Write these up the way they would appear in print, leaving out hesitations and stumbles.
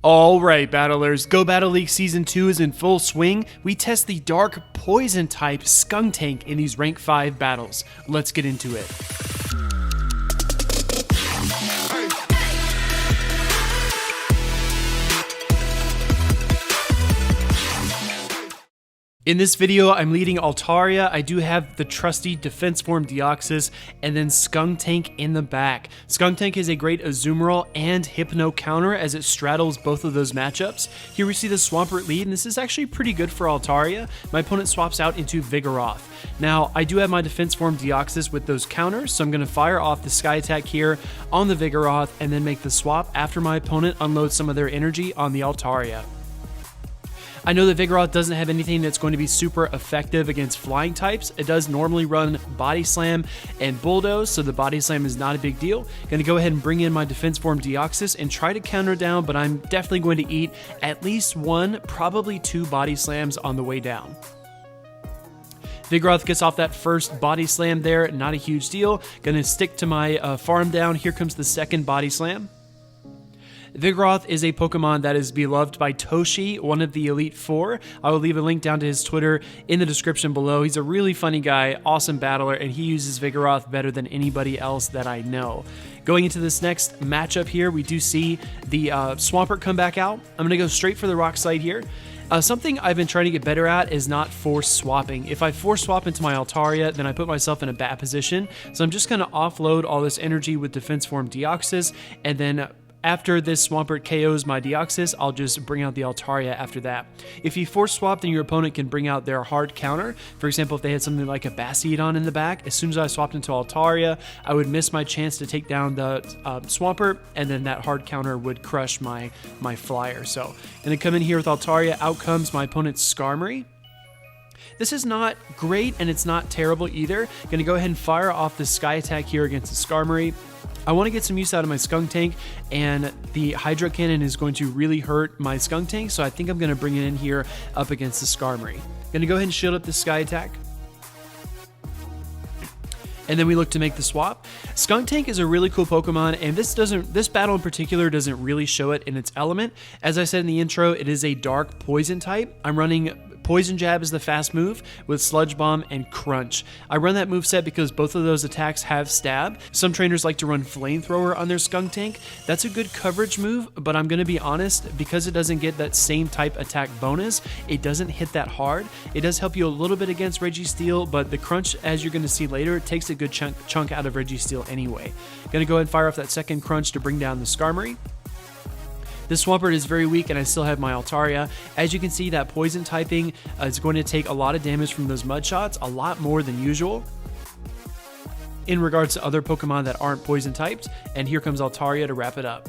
Alright battlers, Go Battle League Season 2 is in full swing. We test the dark poison type Skuntank in these rank 5 battles. Let's get into it. In this video, I'm leading Altaria. I do have the trusty Defense Form Deoxys and then Skuntank in the back. Skuntank is a great Azumarill and Hypno counter as it straddles both of those matchups. Here we see the Swampert lead, and this is actually pretty good for Altaria. My opponent swaps out into Vigoroth. Now, I do have my Defense Form Deoxys with those counters, so I'm going to fire off the Sky Attack here on the Vigoroth and then make the swap after my opponent unloads some of their energy on the Altaria. I know that Vigoroth doesn't have anything that's going to be super effective against flying types. It does normally run Body Slam and Bulldoze, so the Body Slam is not a big deal. Going to go ahead and bring in my Defense Form Deoxys and try to counter down, but I'm definitely going to eat at least one, probably two Body Slams on the way down. Vigoroth gets off that first Body Slam there, not a huge deal. Going to stick to my farm down. Here comes the second Body Slam. Vigoroth is a Pokemon that is beloved by Toshi, one of the Elite Four. I will leave a link down to his Twitter in the description below. He's a really funny guy, awesome battler, and he uses Vigoroth better than anybody else that I know. Going into this next matchup here, we do see the Swampert come back out. I'm going to go straight for the Rock Slide here. Something I've been trying to get better at is not force swapping. If I force swap into my Altaria, then I put myself in a bad position. So I'm just going to offload all this energy with Defense Form Deoxys, and then after this Swampert KOs my Deoxys, I'll just bring out the Altaria after that. If you force swap, then your opponent can bring out their hard counter. For example, if they had something like a Bastiodon in the back, as soon as I swapped into Altaria, I would miss my chance to take down the Swampert, and then that hard counter would crush my flyer. So, gonna come in here with Altaria. Out comes my opponent's Skarmory. This is not great, and it's not terrible either. Gonna go ahead and fire off the Sky Attack here against the Skarmory. I want to get some use out of my Skuntank, and the Hydro Cannon is going to really hurt my Skuntank, so I think I'm going to bring it in here up against the Skarmory. Going to go ahead and shield up the Sky Attack. And then we look to make the swap. Skuntank is a really cool Pokemon, and this battle in particular doesn't really show it in its element. As I said in the intro, it is a dark poison type. I'm running Poison Jab is the fast move with Sludge Bomb and Crunch. I run that moveset because both of those attacks have stab. Some trainers like to run Flamethrower on their Skuntank. That's a good coverage move, but I'm going to be honest, because it doesn't get that same type attack bonus, it doesn't hit that hard. It does help you a little bit against Registeel, but the Crunch, as you're going to see later, it takes a good chunk out of Registeel anyway. Going to go ahead and fire off that second Crunch to bring down the Skarmory. This Swampert is very weak, and I still have my Altaria. As you can see, that poison typing is going to take a lot of damage from those mud shots, a lot more than usual in regards to other Pokemon that aren't poison typed. And here comes Altaria to wrap it up.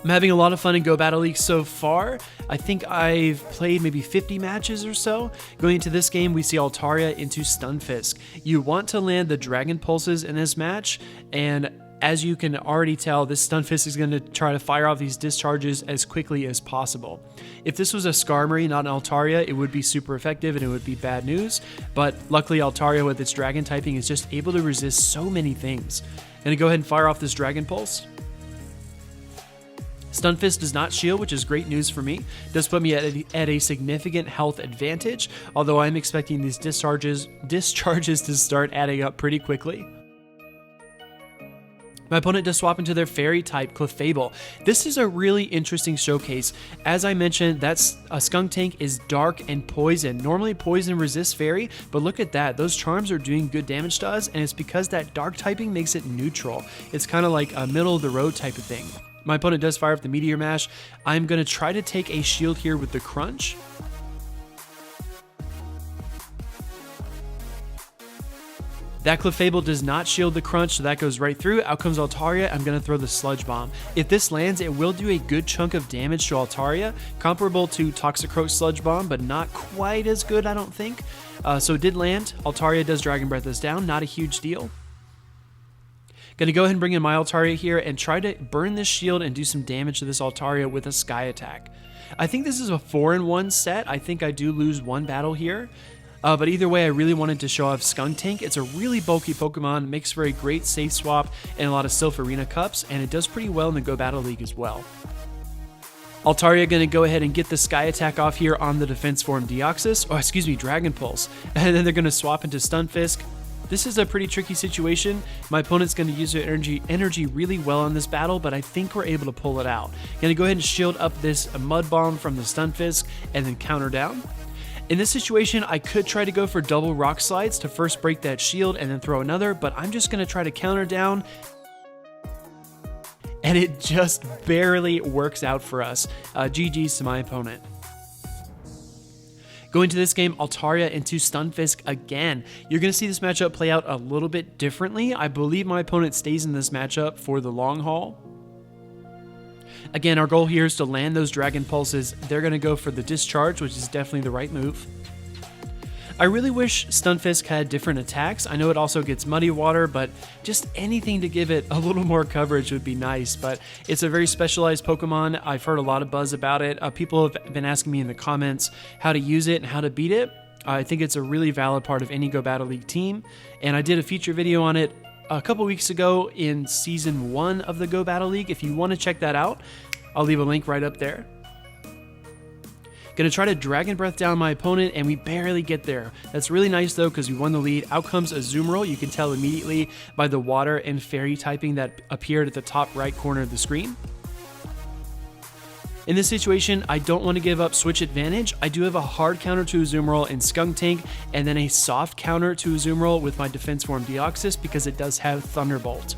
I'm having a lot of fun in Go Battle League so far. I think I've played maybe 50 matches or so. Going into this game, we see Altaria into Stunfisk. You want to land the Dragon Pulses in this match, and as you can already tell, this Stunfisk is going to try to fire off these discharges as quickly as possible. If this was a Skarmory, not an Altaria, it would be super effective and it would be bad news. But luckily, Altaria with its Dragon typing is just able to resist so many things. I'm going to go ahead and fire off this Dragon Pulse. Stunfisk does not shield, which is great news for me. It does put me at a significant health advantage, although I'm expecting these discharges to start adding up pretty quickly. My opponent does swap into their Fairy type, Clefable. This is a really interesting showcase. As I mentioned, that's a Skuntank is dark and poison. Normally poison resists Fairy, but look at that. Those charms are doing good damage to us, and it's because that dark typing makes it neutral. It's kind of like a middle of the road type of thing. My opponent does fire off the Meteor Mash. I'm going to try to take a shield here with the Crunch. That Clefable does not shield the Crunch, so that goes right through. Out comes Altaria. I'm going to throw the Sludge Bomb. If this lands, it will do a good chunk of damage to Altaria, comparable to Toxicroak Sludge Bomb, but not quite as good, I don't think. So it did land. Altaria does Dragon Breath us down. Not a huge deal. Going to go ahead and bring in my Altaria here and try to burn this shield and do some damage to this Altaria with a Sky Attack. I think this is a 4-in-1 set. I think I do lose one battle here. But either way, I really wanted to show off Skuntank. It's a really bulky Pokemon, makes for a great safe swap in a lot of Sylph Arena Cups, and it does pretty well in the Go Battle League as well. Altaria going to go ahead and get the Sky Attack off here on the defense form Dragon Pulse. And then they're going to swap into Stunfisk. This is a pretty tricky situation. My opponent's going to use their energy really well in this battle, but I think we're able to pull it out. Going to go ahead and shield up this Mud Bomb from the Stunfisk and then counter down. In this situation, I could try to go for double Rock Slides to first break that shield and then throw another, but I'm just going to try to counter down. And it just barely works out for us. GG's to my opponent. Going to this game, Altaria into Stunfisk again. You're going to see this matchup play out a little bit differently. I believe my opponent stays in this matchup for the long haul. Again, our goal here is to land those Dragon Pulses. They're going to go for the Discharge, which is definitely the right move. I really wish Stunfisk had different attacks. I know it also gets Muddy Water, but just anything to give it a little more coverage would be nice. But it's a very specialized Pokemon. I've heard a lot of buzz about it. People have been asking me in the comments how to use it and how to beat it. I think it's a really valid part of any Go Battle League team. And I did a feature video on it a couple weeks ago in Season 1 of the Go Battle League. If you want to check that out, I'll leave a link right up there. Gonna try to Dragon Breath down my opponent, and we barely get there. That's really nice though, because we won the lead. Out comes Azumarill. You can tell immediately by the water and fairy typing that appeared at the top right corner of the screen. In this situation, I don't want to give up switch advantage. I do have a hard counter to Azumarill in Skuntank, and then a soft counter to Azumarill with my defense form Deoxys because it does have Thunderbolt.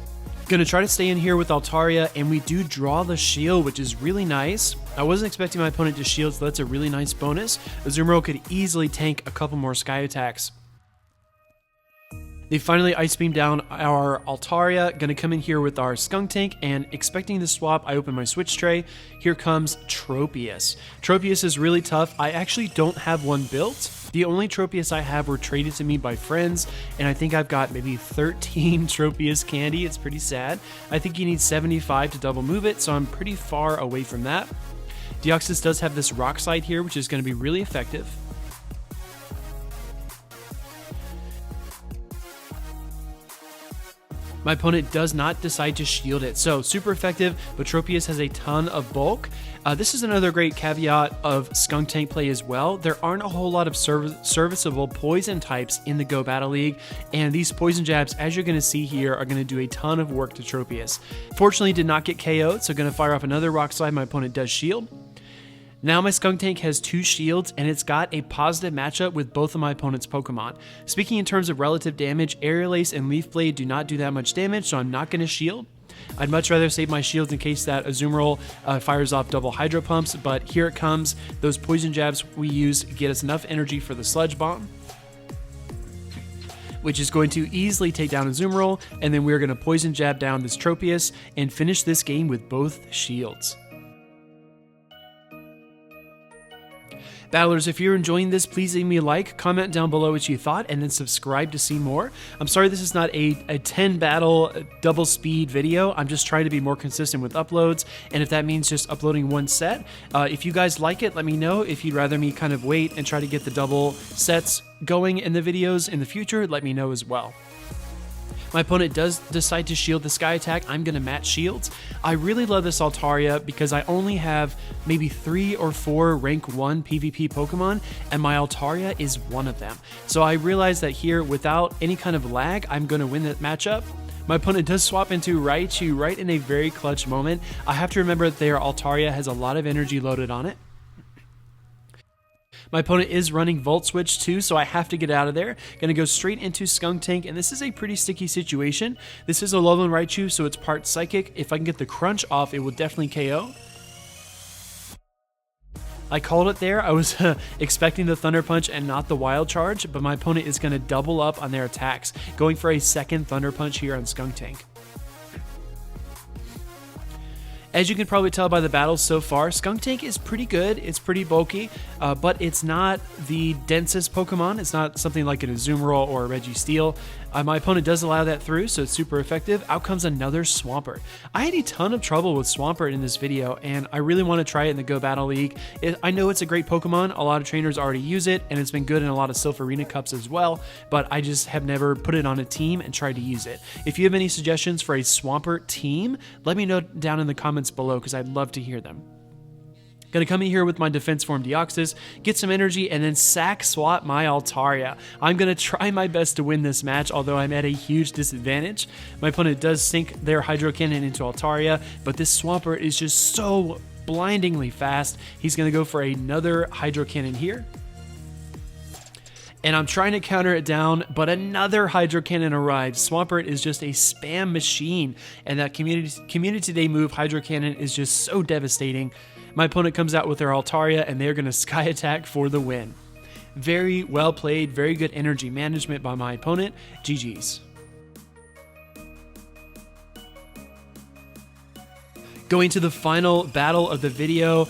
Gonna try to stay in here with Altaria, and we do draw the shield, which is really nice. I wasn't expecting my opponent to shield, so that's a really nice bonus. Azumarill could easily tank a couple more Sky Attacks. They finally Ice Beam down our Altaria. Gonna come in here with our Skuntank, and expecting the swap, I open my switch tray. Here comes Tropius. Tropius is really tough. I actually don't have one built. The only Tropius I have were traded to me by friends, and I think I've got maybe 13 Tropius candy. It's pretty sad. I think you need 75 to double move it, so I'm pretty far away from that. Deoxys does have this Rock Slide here, which is going to be really effective. My opponent does not decide to shield it, so super effective, but Tropius has a ton of bulk. This is another great caveat of Skuntank play as well. There aren't a whole lot of serviceable poison types in the Go Battle League, and these poison jabs, as you're going to see here, are going to do a ton of work to Tropius. Fortunately, did not get KO'd, so going to fire off another Rock Slide. My opponent does shield. Now my Skuntank has 2 shields, and it's got a positive matchup with both of my opponent's Pokemon. Speaking in terms of relative damage, Aerial Ace and Leaf Blade do not do that much damage, so I'm not going to shield. I'd much rather save my shields in case that Azumarill fires off double Hydro Pumps, but here it comes. Those poison jabs we use get us enough energy for the Sludge Bomb, which is going to easily take down Azumarill, and then we're going to poison jab down this Tropius and finish this game with both shields. Battlers, if you're enjoying this, please leave me a like, comment down below what you thought, and then subscribe to see more. I'm sorry this is not a 10 battle double speed video. I'm just trying to be more consistent with uploads, and if that means just uploading one set, if you guys like it, let me know. If you'd rather me kind of wait and try to get the double sets going in the videos in the future, let me know as well. My opponent does decide to shield the Sky Attack. I'm going to match shields. I really love this Altaria because I only have maybe 3 or 4 rank 1 PvP Pokemon, and my Altaria is one of them. So I realized that here, without any kind of lag, I'm going to win that matchup. My opponent does swap into Raichu right in a very clutch moment. I have to remember that their Altaria has a lot of energy loaded on it. My opponent is running Volt Switch too, so I have to get out of there. Gonna go straight into Skuntank, and this is a pretty sticky situation. This is a Alolan Raichu, so it's part Psychic. If I can get the Crunch off, it will definitely KO. I called it there. I was expecting the Thunder Punch and not the Wild Charge, but my opponent is gonna double up on their attacks, going for a second Thunder Punch here on Skuntank. As you can probably tell by the battles so far, Skuntank is pretty good. It's pretty bulky, but it's not the densest Pokemon. It's not something like an Azumarill or a Registeel. My opponent does allow that through, so it's super effective. Out comes another Swampert. I had a ton of trouble with Swampert in this video, and I really want to try it in the Go Battle League. I know it's a great Pokemon. A lot of trainers already use it, and it's been good in a lot of Silph Arena Cups as well, but I just have never put it on a team and tried to use it. If you have any suggestions for a Swampert team, let me know down in the comments below, because I'd love to hear them. Gonna come in here with my defense form Deoxys, get some energy, and then sack swap my Altaria. I'm gonna try my best to win this match, although I'm at a huge disadvantage. My opponent does sink their Hydro Cannon into Altaria, but this Swampert is just so blindingly fast. He's gonna go for another Hydro Cannon here. And I'm trying to counter it down, but another Hydro Cannon arrives. Swampert is just a spam machine, and that Community Day move, Hydro Cannon, is just so devastating. My opponent comes out with their Altaria, and they're going to Sky Attack for the win. Very well played, very good energy management by my opponent. GG's. Going to the final battle of the video,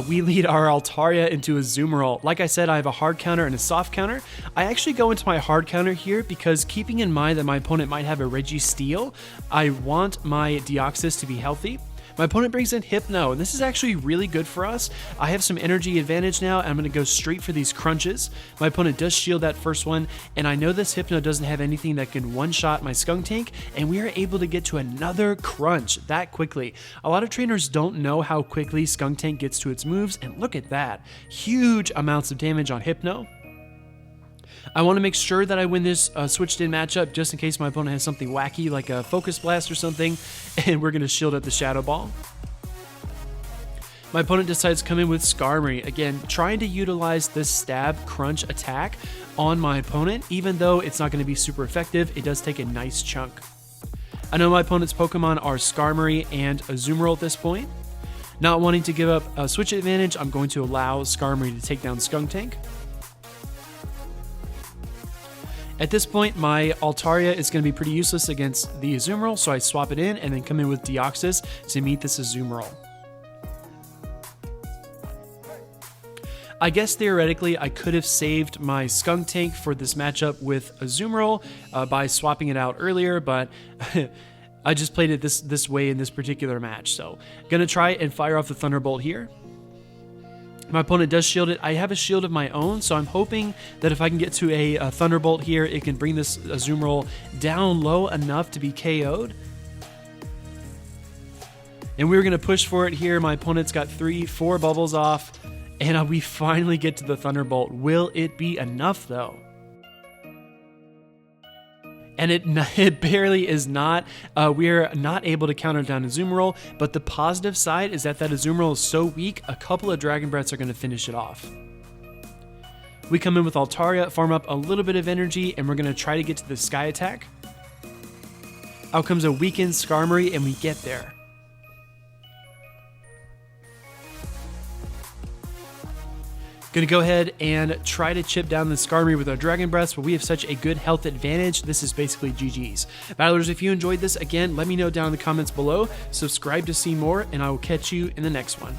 we lead our Altaria into a Azumarill. Like I said, I have a hard counter and a soft counter. I actually go into my hard counter here because, keeping in mind that my opponent might have a Registeel, I want my Deoxys to be healthy. My opponent brings in Hypno, and this is actually really good for us. I have some energy advantage now, and I'm going to go straight for these crunches. My opponent does shield that first one, and I know this Hypno doesn't have anything that can one-shot my Skuntank, and we are able to get to another crunch that quickly. A lot of trainers don't know how quickly Skuntank gets to its moves, and look at that. Huge amounts of damage on Hypno. I want to make sure that I win this switched in matchup just in case my opponent has something wacky like a Focus Blast or something, and we're going to shield at the Shadow Ball. My opponent decides to come in with Skarmory, again trying to utilize this Stab Crunch attack on my opponent. Even though it's not going to be super effective, it does take a nice chunk. I know my opponent's Pokemon are Skarmory and Azumarill at this point. Not wanting to give up a switch advantage, I'm going to allow Skarmory to take down Skuntank. At this point, my Altaria is going to be pretty useless against the Azumarill, so I swap it in and then come in with Deoxys to meet this Azumarill. I guess theoretically I could have saved my Skuntank for this matchup with Azumarill by swapping it out earlier, but I just played it this way in this particular match. So gonna try and fire off the Thunderbolt here. My opponent does shield it. I have a shield of my own, so I'm hoping that if I can get to a Thunderbolt here, it can bring this Azumarill down low enough to be KO'd. And we're going to push for it here. My opponent's got 4 bubbles off, and we finally get to the Thunderbolt. Will it be enough, though? And it barely is not. We're not able to counter down Azumarill, but the positive side is that Azumarill is so weak, a couple of Dragon Breaths are going to finish it off. We come in with Altaria, farm up a little bit of energy, and we're going to try to get to the Sky Attack. Out comes a weakened Skarmory, and we get there. Gonna go ahead and try to chip down the Skarmory with our Dragon Breaths, but we have such a good health advantage. This is basically GG's. Battlers, if you enjoyed this, again, let me know down in the comments below. Subscribe to see more, and I will catch you in the next one.